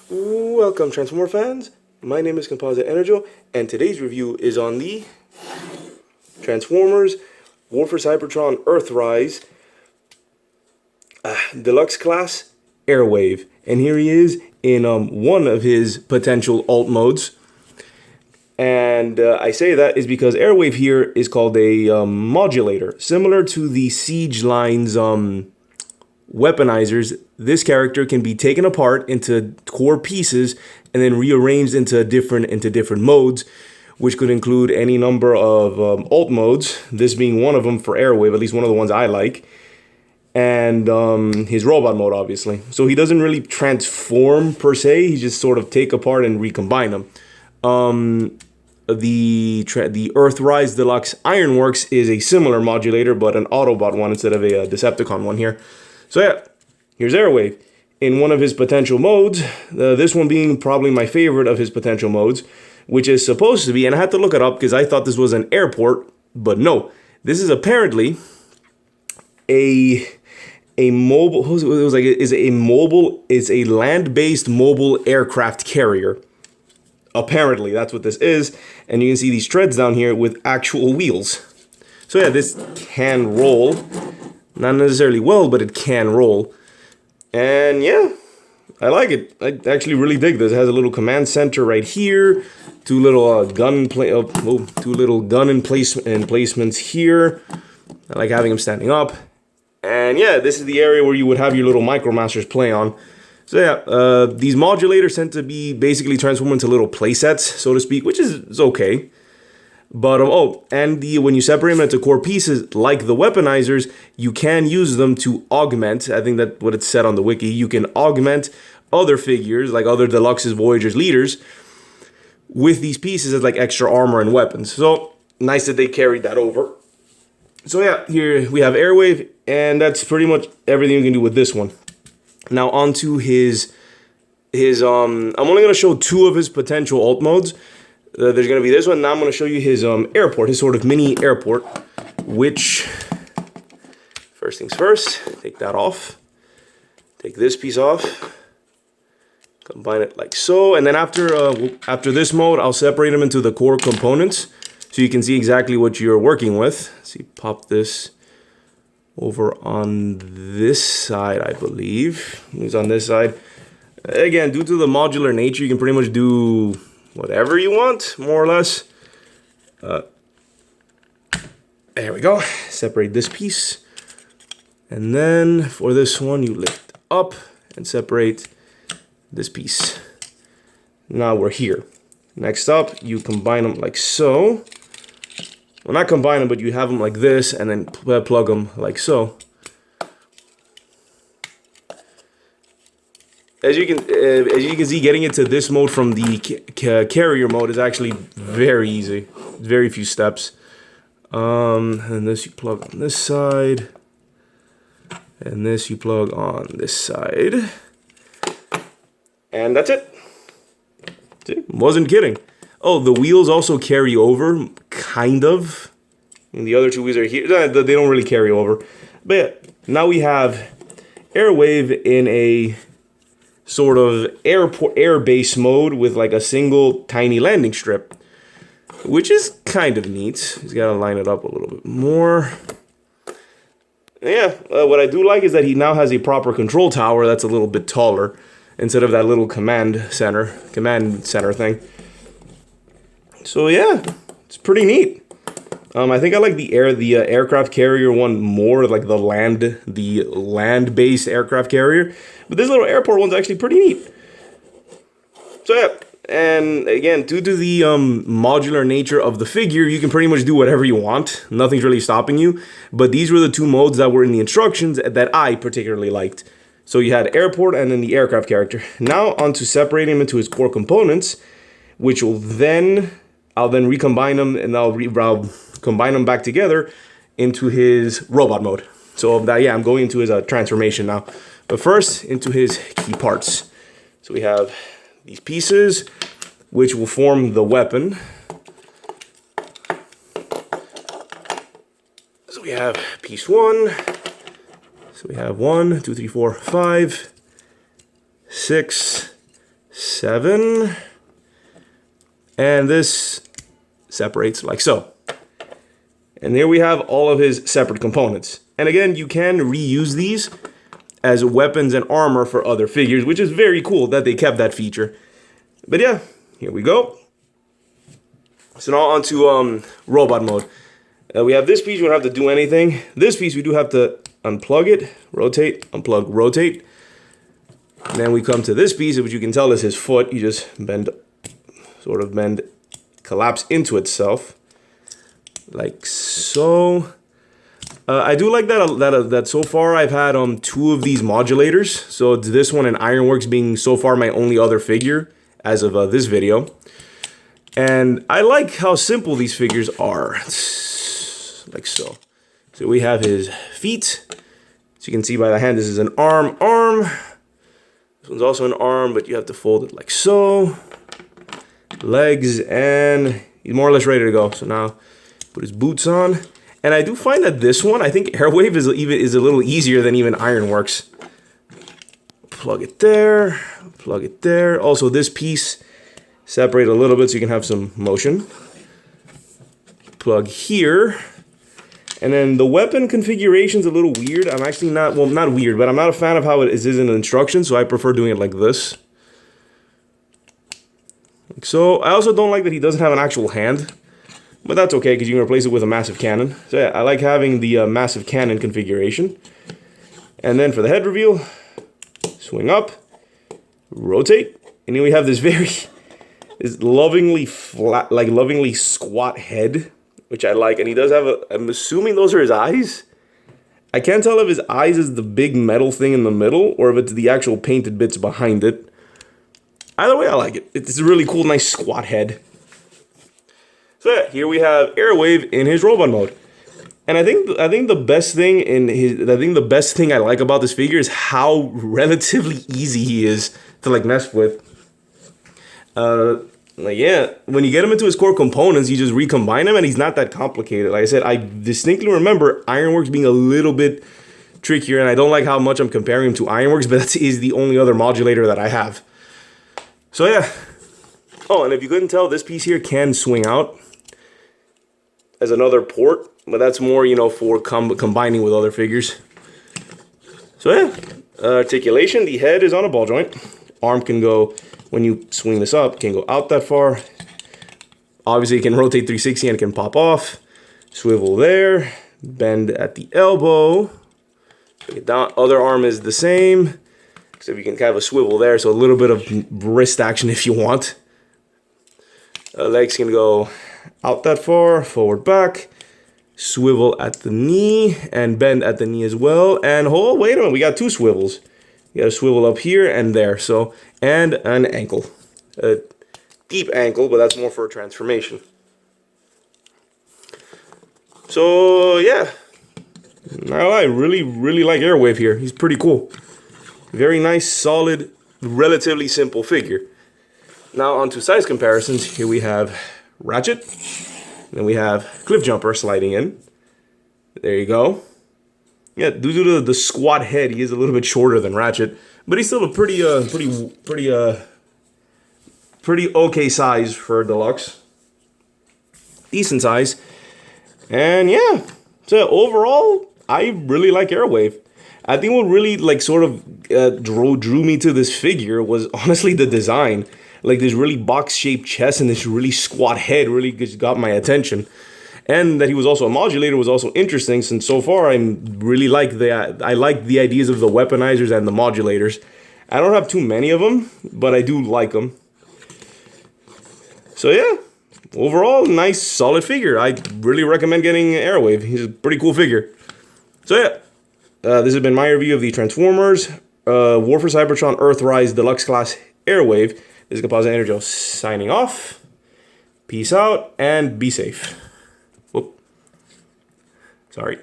Welcome, Transformer fans. My name is Composite Enerjoe, and today's review is on the Transformers War for Cybertron Earthrise Deluxe Class Airwave. And here he is in one of his potential alt modes. And I say that is because Airwave here is called a modulator. Similar to the Siege Line's weaponizers, this character can be taken apart into core pieces and then rearranged into different modes, which could include any number of alt modes, this being one of them for Airwave, at least one of the ones I like, and his robot mode, obviously. So he doesn't really transform per se, he just sort of take apart and recombine them. The Earthrise Deluxe Ironworks is a similar modulator, but an Autobot one instead of a Decepticon one here. So yeah, here's Airwave in one of his potential modes, this one being probably my favorite of his potential modes, which is supposed to be, and I had to look it up because I thought this was an airport, but no, this is apparently a mobile, it's a land-based mobile aircraft carrier. Apparently, that's what this is, and you can see these treads down here with actual wheels. So yeah, this can roll. Not necessarily well, but it can roll. And yeah, I like it. I actually really dig this. It has a little command center right here. Two little gun emplacements here. I like having them standing up. And yeah, this is the area where you would have your little Micromasters play on. So yeah, these modulators tend to be basically transformed into little playsets, so to speak, which is okay. But when you separate them into core pieces, like the weaponizers, you can use them to augment. I think that's what it said on the wiki. You can augment other figures, like other Deluxes, Voyagers, Leaders, with these pieces as like extra armor and weapons. So nice that they carried that over. So yeah, here we have Airwave, and that's pretty much everything you can do with this one. Now onto his I'm only going to show two of his potential alt modes. There's going to be this one. Now I'm going to show you his airport, his sort of mini airport, which, first things first, take that off. Take this piece off. Combine it like so. And then after this mode, I'll separate them into the core components so you can see exactly what you're working with. So you pop this over on this side, I believe. It's on this side. Again, due to the modular nature, you can pretty much do whatever you want, more or less. There we go. Separate this piece. And then for this one, you lift up and separate this piece. Now we're here. Next up, you combine them like so. Well, not combine them, but you have them like this, and then plug them like so. As you can see, getting into this mode from the carrier mode is actually very easy. Very few steps. And this you plug on this side. And this you plug on this side. And that's it. See? Wasn't kidding. Oh, the wheels also carry over, kind of. And the other two wheels are here. They don't really carry over. But yeah, now we have Airwave in a sort of air base mode with like a single tiny landing strip, which is kind of neat. He's got to line it up a little bit more. Yeah, what I do like is that he now has a proper control tower that's a little bit taller instead of that little command center thing. So yeah, it's pretty neat. I think I like the aircraft carrier one more, like the land-based aircraft carrier. But this little airport one's actually pretty neat. So yeah, and again, due to the modular nature of the figure, you can pretty much do whatever you want. Nothing's really stopping you. But these were the two modes that were in the instructions that I particularly liked. So you had airport and then the aircraft character. Now on to separating them into his core components, which will I'll then recombine them, and I'll combine them back together into his robot mode. So yeah, I'm going into his transformation now. But first, into his key parts. So we have these pieces, which will form the weapon. So we have piece one. So we have 1, 2, 3, 4, 5, 6, 7. And this separates like so. And there we have all of his separate components. And again, you can reuse these as weapons and armor for other figures, which is very cool that they kept that feature. But yeah, here we go. So now on to robot mode. We have this piece, we don't have to do anything. This piece, we do have to unplug it, rotate, unplug, rotate. And then we come to this piece, which you can tell is his foot. You just bend, sort of bend, collapse into itself. Like so. I do like that so far I've had 2 of these modulators. So this one and Ironworks being so far my only other figure as of this video. And I like how simple these figures are. Like so. So we have his feet. So you can see by the hand, this is an arm. This one's also an arm, but you have to fold it like so. Legs, and he's more or less ready to go. So now put his boots on. And I do find that this one, I think Airwave is a little easier than even Ironworks. Plug it there, plug it there. Also this piece, separate a little bit so you can have some motion. Plug here. And then the weapon configuration's a little weird. I'm actually not, well, not weird, but I'm not a fan of how it is in the instructions, so I prefer doing it like this. So I also don't like that he doesn't have an actual hand. But that's okay, because you can replace it with a massive cannon. So yeah, I like having the massive cannon configuration. And then for the head reveal, swing up, rotate, and then we have this this lovingly flat, like lovingly squat head, which I like. And he does have I'm assuming those are his eyes. I can't tell if his eyes is the big metal thing in the middle, or if it's the actual painted bits behind it. Either way, I like it. It's a really cool, nice squat head. So yeah, here we have Airwave in his robot mode. And I think the best thing the best thing I like about this figure is how relatively easy he is to like mess with. Like yeah, when you get him into his core components, you just recombine him and he's not that complicated. Like I said, I distinctly remember Ironworks being a little bit trickier, and I don't like how much I'm comparing him to Ironworks, but that is the only other modulator that I have. So yeah. Oh, and if you couldn't tell, this piece here can swing out as another port, but that's more, you know, for combining with other figures. So yeah, articulation, the head is on a ball joint. Arm can go, when you swing this up, can go out that far. Obviously it can rotate 360 and it can pop off. Swivel there, bend at the elbow. Down, other arm is the same. So you can kind of a swivel there, so a little bit of wrist action if you want. Legs can go out that far, forward, back, swivel at the knee, and bend at the knee as well. And hold, wait a minute, we got 2 swivels. You got a swivel up here and there, so, and an ankle. A deep ankle, but that's more for a transformation. So, yeah. I really like Airwave here. He's pretty cool. Very nice, solid, relatively simple figure. Now onto size comparisons. Here we have Ratchet. Then we have Cliffjumper sliding in. There you go. Yeah, due to the squat head, he is a little bit shorter than Ratchet, but he's still a pretty okay size for Deluxe. Decent size. And yeah, so overall, I really like Airwave. I think what really like sort of drew me to this figure was honestly the design. Like this really box-shaped chest and this really squat head really just got my attention. And that he was also a modulator was also interesting, since so far I really like the ideas of the weaponizers and the modulators. I don't have too many of them, but I do like them. So yeah, overall, nice, solid figure. I really recommend getting Airwave. He's a pretty cool figure. So yeah, this has been my review of the Transformers War for Cybertron Earthrise Deluxe Class Airwave. This is Composite Enerjoe signing off. Peace out and be safe. Whoop. Sorry.